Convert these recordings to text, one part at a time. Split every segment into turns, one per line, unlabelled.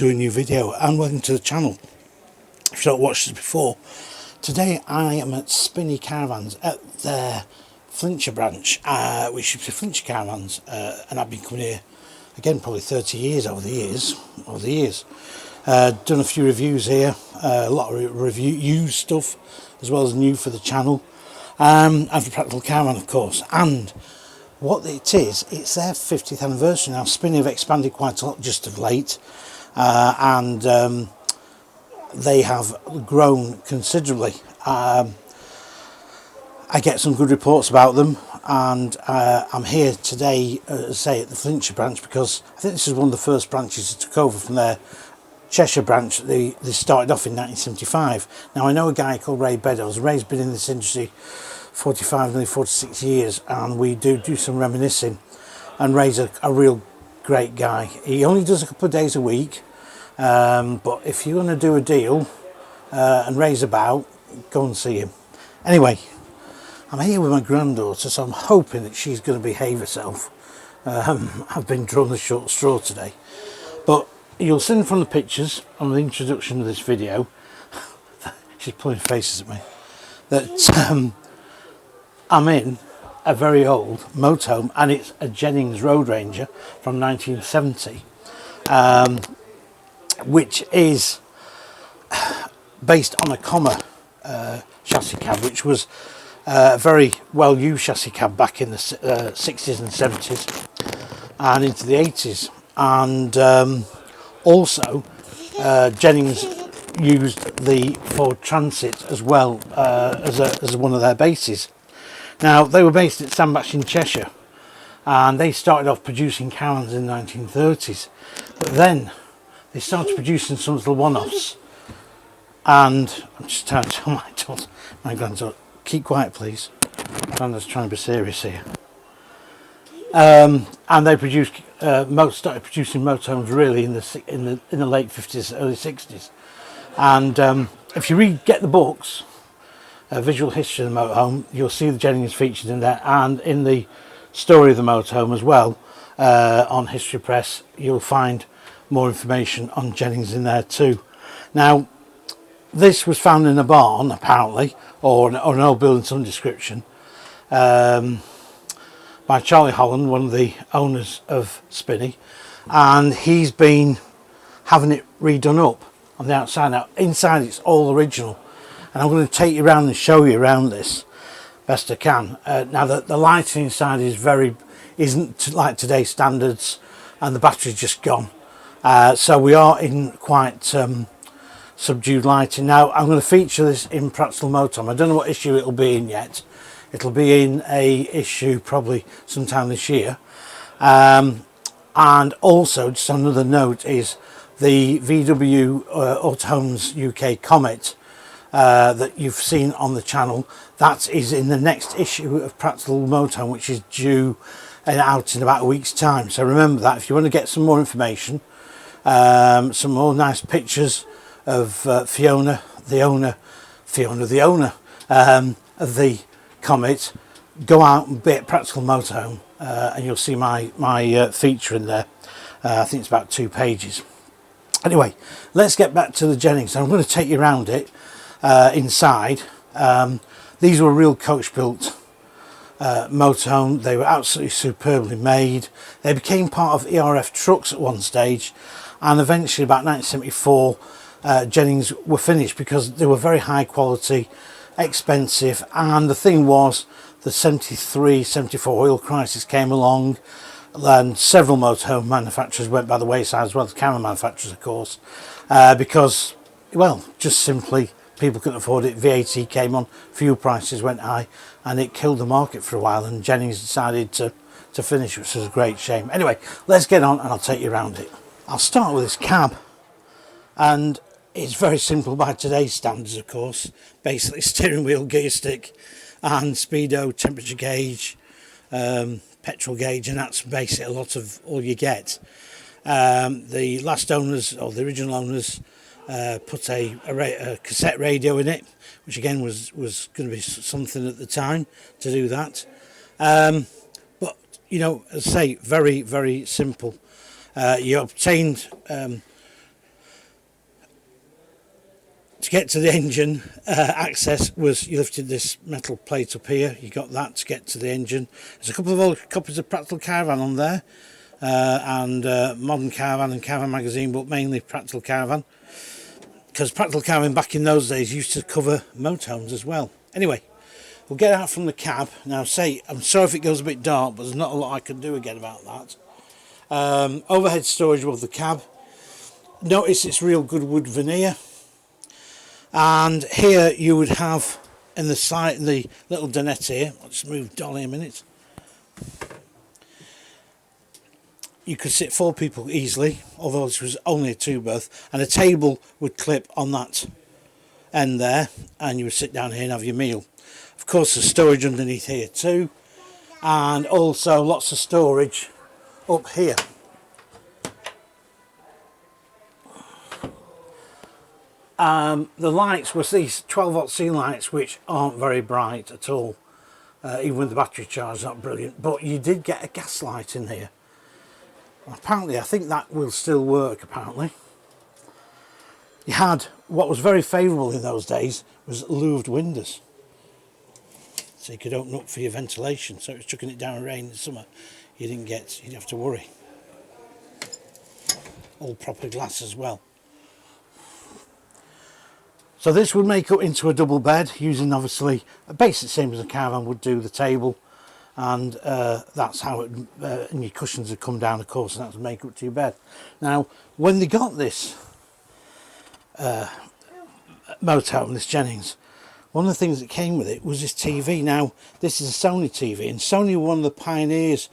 to a new video and welcome to the channel. If you've not watched this before, today I am at Spinney Caravans at their Flintshire branch, which is the Flintshire Caravans, and I've been coming here again probably 30 years over the years. Done a few reviews here, a lot of used stuff as well as new for the channel, and for Practical Caravan of course. And what it is, it's their 50th anniversary now. Spinny have expanded quite a lot just of late, and they have grown considerably. I get some good reports about them, and I'm here today, say at the Flintshire branch, because I think this is one of the first branches that took over from their Cheshire branch. They started off in 1975. Now I know a guy called Ray Beddoes. Ray's been in this industry 45, nearly 46 years, and we do some reminiscing, and Ray's a real great guy. He only does a couple of days a week, but if you're going to do a deal and Ray's about, go and see him. Anyway, I'm here with my granddaughter, so I'm hoping that she's going to behave herself. I've been drawn the short straw today, but you'll see from the pictures on the introduction of this video she's pulling faces at me, that I'm in a very old motorhome, and it's a Jennings Road Ranger from 1970, which is based on a comma chassis cab, which was a very well used chassis cab back in the 60s and 70s and into the 80s. And also Jennings used the Ford Transit as well as one of their bases. Now, they were based at Sandbach in Cheshire, and they started off producing caravans in the 1930s, but then they started producing some little one-offs. And I'm just trying to tell my granddaughter, keep quiet please, Granddad's trying to be serious here. And they produced started producing motorhomes really in the late 50s, early 60s. And if you get the books, Visual History of the Motorhome, you'll see the Jennings featured in there, and in the Story of the Motorhome as well, on History Press, you'll find more information on Jennings in there too. Now, this was found in a barn apparently, or an old building of some description, by Charlie Holland, one of the owners of Spinny, and he's been having it redone up on the outside. Now inside it's all original, and I'm going to take you around and show you around this best I can. Now the lighting inside isn't like today's standards, and the battery's just gone, so we are in quite subdued lighting. Now I'm going to feature this in Practical Motorhome. I don't know what issue it'll be in yet. It'll be in a issue probably sometime this year. And also, just another note, is the VW Autohomes UK Comet that you've seen on the channel. That is in the next issue of Practical Motorhome, which is due out in about a week's time. So remember that if you want to get some more information, some more nice pictures of Fiona, the owner of the Comet, go out and be at Practical Motorhome, and you'll see my feature in there. I think it's about 2 pages. Anyway, let's get back to the Jennings. I'm going to take you around it inside. These were a real coach built motorhome. They were absolutely superbly made. They became part of ERF trucks at one stage, and eventually about 1974 Jennings were finished because they were very high quality, expensive, and the thing was the 73-74 oil crisis came along, and several motorhome manufacturers went by the wayside, as well as camera manufacturers of course, because, well, just simply people couldn't afford it. VAT came on, fuel prices went high, and it killed the market for a while, and Jennings decided to finish, which was a great shame. Anyway, let's get on and I'll take you around it. I'll start with this cab, and it's very simple by today's standards of course. Basically steering wheel, gear stick and speedo, temperature gauge, petrol gauge, and that's basically a lot of all you get. The last owners, or the original owners, put a cassette radio in it, which again was going to be something at the time to do that. But you know, as I say, very simple. You obtained To get to the engine access was you lifted this metal plate up here. You got that to get to the engine. There's a couple of old copies of Practical Caravan on there, and Modern Caravan and Caravan magazine, but mainly Practical Caravan, because Practical Caravan back in those days used to cover motorhomes as well. Anyway, we'll get out from the cab now. I'm sorry if it goes a bit dark, but there's not a lot I can do again about that. Overhead storage above the cab. Notice it's real good wood veneer. And here you would have in the side, the little dinette here. I'll just move Dolly a minute. You could sit 4 people easily, although this was only a 2-berth, and a table would clip on that end there, and you would sit down here and have your meal. Of course, there's storage underneath here too, and also lots of storage up here. The lights was these 12-volt ceiling lights, which aren't very bright at all, even with the battery charge, not brilliant, but you did get a gas light in here. Apparently, I think that will still work, apparently. You had, what was very favourable in those days, was louvred windows. So you could open up for your ventilation, so it was chucking it down in rain in the summer. You'd have to worry. All proper glass as well. So this would make up into a double bed, using obviously a basic same as a caravan would do, the table, and that's how it, and your cushions would come down, of course, and that would make up to your bed. Now, when they got this motorhome, this Jennings, one of the things that came with it was this TV. Now, this is a Sony TV, and Sony were one of the pioneers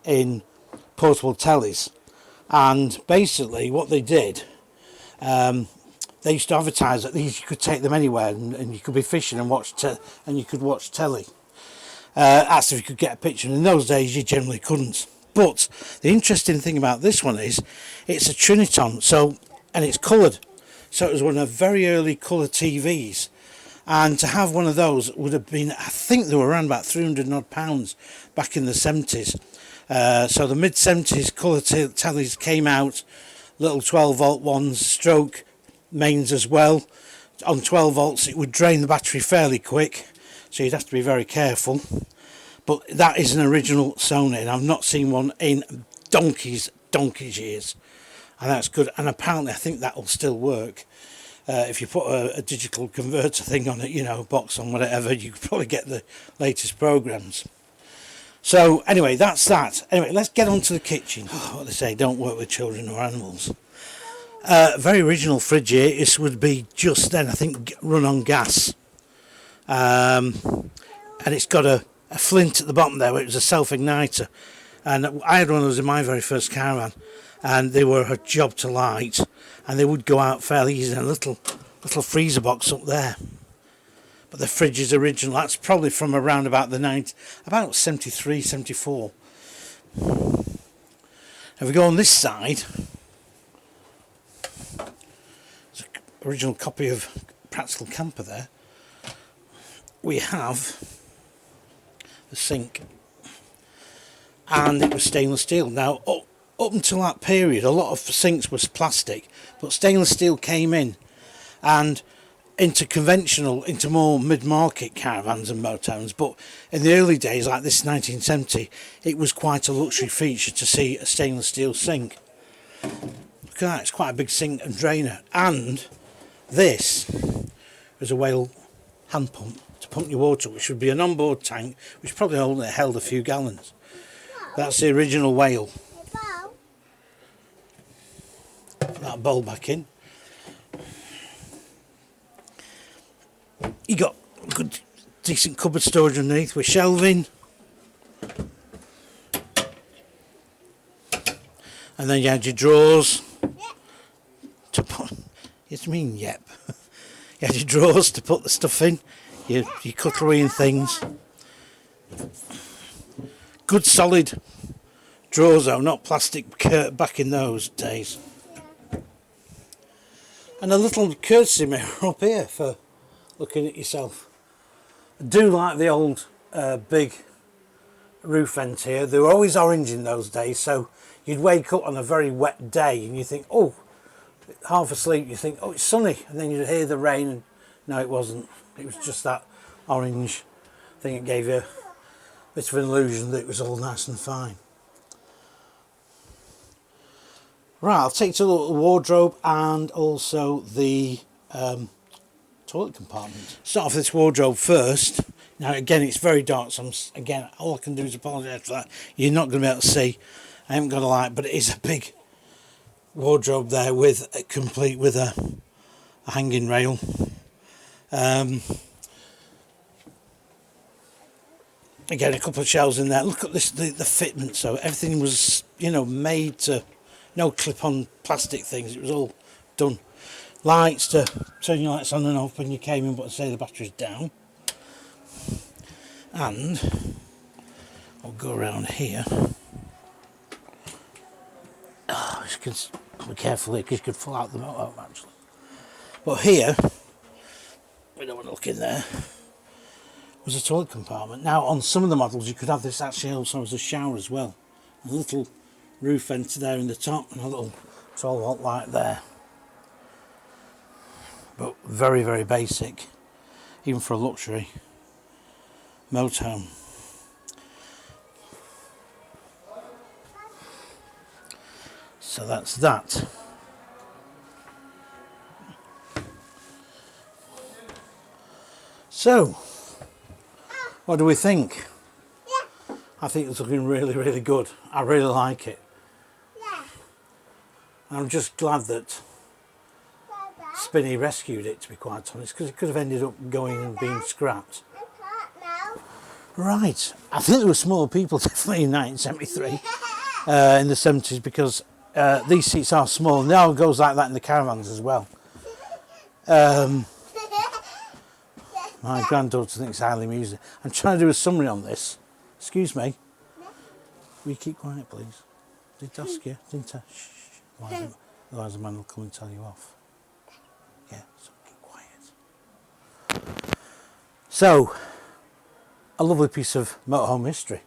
in portable tellies, and basically what they did, they used to advertise that these, you could take them anywhere, and you could be fishing and and you could watch telly. That's if you could get a picture, and in those days you generally couldn't. But the interesting thing about this one is it's a Triniton, and it's coloured, so it was one of the very early colour TVs, and to have one of those would have been, I think they were around about £300 odd back in the 70s. So the mid-70s colour tellies came out, little 12-volt ones, stroke mains as well. On 12 volts it would drain the battery fairly quick, so you'd have to be very careful. But that is an original Sony, and I've not seen one in donkey's years, and that's good. And apparently I think that will still work. If you put a digital converter thing on it, you know, box on whatever, you could probably get the latest programs. So anyway, that's that. Anyway, let's get on to the kitchen. What they say, don't work with children or animals. Very original fridge here. This would be just then, I think, run on gas. And it's got a flint at the bottom there, which was a self-igniter. And I had one of those in my very first caravan, and they were a job to light, and they would go out fairly easy in a little freezer box up there. But the fridge is original. That's probably from around about about 73, 74. If we go on this side, there's an original copy of Practical Camper there. We have the sink, and it was stainless steel. Now, up until that period, a lot of sinks was plastic, but stainless steel came in, and into more mid-market caravans and motorhomes. But in the early days, like this 1970, it was quite a luxury feature to see a stainless steel sink. Look at that, it's quite a big sink and drainer. And this is a whale hand pump to pump your water, which would be an onboard tank, which probably only held a few gallons. That's the original whale. Put that bowl back in. You got good, decent cupboard storage underneath with shelving, and then you had your drawers to put. Yes, I mean, yep. You had your drawers to put the stuff in, your cutlery and things. Good solid drawers though, not plastic back in those days. And a little courtesy mirror up here for looking at yourself. I do like the old big roof vents here. They were always orange in those days, so you'd wake up on a very wet day and you think, oh, half asleep, you think, oh, it's sunny, and then you'd hear the rain, and no, it wasn't. It was just that orange thing. It gave you a bit of an illusion that it was all nice and fine. Right, I'll take you to the wardrobe and also the toilet compartment. Start off this wardrobe first. Now again, it's very dark, so again, all I can do is apologise for that. You're not going to be able to see. I haven't got a light, but it is a big wardrobe there with complete with a hanging rail. Again, a couple of shelves in there. Look at this, the fitment. So everything was, you know, made to, no clip-on plastic things. It was all done. Lights to turn your lights on and off when you came in, but say the battery's down. And I'll go around here. Oh, you can be careful here because you could fall out the motorhome actually. But here, we don't want to look in there, was a toilet compartment. Now on some of the models you could have this actually also as a shower as well. A little roof vent there in the top and a little 12-volt light there. But very, very basic, even for a luxury motorhome. So that's that. So, what do we think? Yeah. I think it's looking really, really good. I really like it. Yeah. I'm just glad that Spinny rescued it, to be quite honest, because it could have ended up going and being scrapped. Right, I think there were smaller people definitely in 1973, in the 70s, because these seats are small. Now it goes like that in the caravans as well. My granddaughter thinks it's highly amusing. I'm trying to do a summary on this. Excuse me. Will you keep quiet, please? Did I ask you? Didn't I? Shh. Otherwise the man will come and tell you off. Yeah, so keep quiet. So, a lovely piece of motorhome history.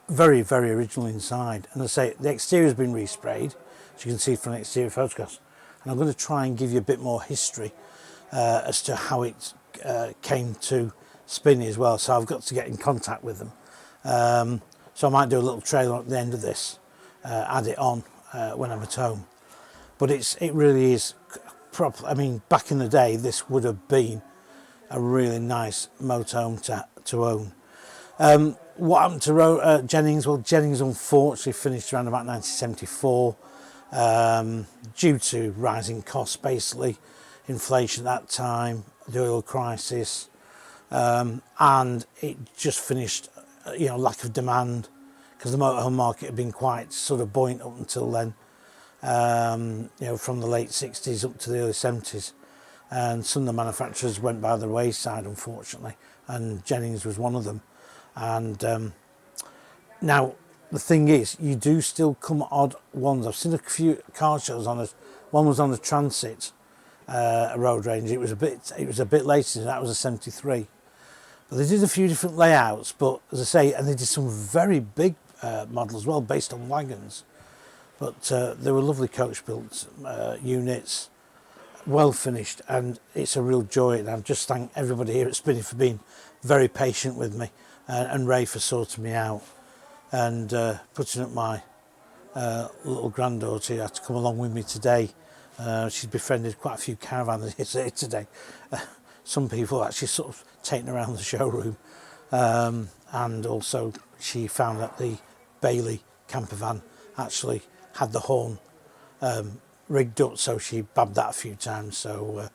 Very, very original inside. And I say, the exterior has been resprayed, as you can see from the exterior photographs. And I'm going to try and give you a bit more history as to how it came to Spinny as well. So I've got to get in contact with them. So I might do a little trailer at the end of this, add it on when I'm at home. But it really is proper. I mean, back in the day, this would have been a really nice motorhome to own. What happened to Jennings? Well, Jennings unfortunately finished around about 1974. Due to rising costs, basically inflation at that time, the oil crisis, and it just finished, you know, lack of demand, because the motorhome market had been quite sort of buoyant up until then, you know, from the late 60s up to the early 70s, and some of the manufacturers went by the wayside, unfortunately, and Jennings was one of them. And now the thing is, you do still come odd ones. I've seen a few car shows on it. One was on a Transit, a Road Ranger. It was a bit later. That was a 73. But they did a few different layouts. But as I say, and they did some very big models as well, based on wagons. But they were lovely coach-built units, well finished, and it's a real joy. And I've just thanked everybody here at Spinny for being very patient with me, and Ray for sorting me out. And putting up my little granddaughter who had to come along with me today. She's befriended quite a few caravans here today. Some people actually sort of taken her around the showroom, and also she found that the Bailey camper van actually had the horn rigged up, so she babbed that a few times, so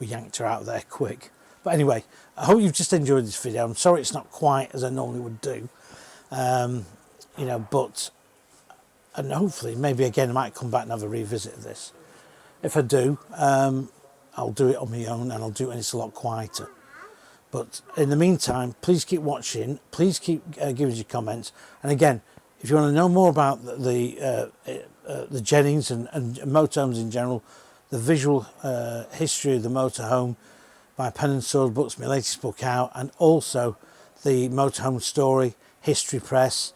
we yanked her out of there quick. But anyway, I hope you've just enjoyed this video. I'm sorry it's not quite as I normally would do. You know, but, and hopefully maybe again I might come back and have a revisit of this. If I do, I'll do it on my own, and I'll do it when it's a lot quieter. But in the meantime, please keep watching, please keep giving us your comments, and again, if you want to know more about the Jennings and motorhomes in general, the visual history of the motorhome, my Pen and Sword books, my latest book out, and also the motorhome story, history press,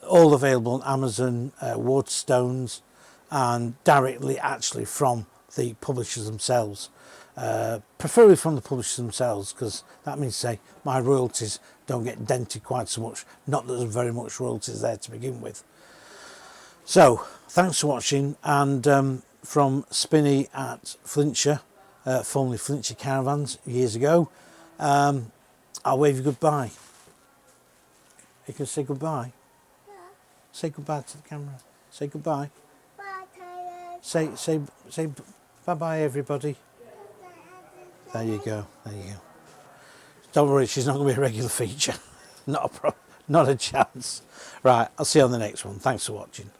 all available on Amazon, Waterstones, and directly actually from the publishers themselves. Preferably from the publishers themselves, because that means, say, my royalties don't get dented quite so much. Not that there's very much royalties there to begin with. So thanks for watching, and from Spinney at Flintshire, formerly Flintshire Caravans years ago, I'll wave you goodbye. You can say goodbye.
Yeah.
Say goodbye to the camera. Say goodbye.
Bye, Tyler.
Say bye bye everybody.
Bye,
There you go. There you go. Don't worry, she's not going to be a regular feature. Not a chance. Right, I'll see you on the next one. Thanks for watching.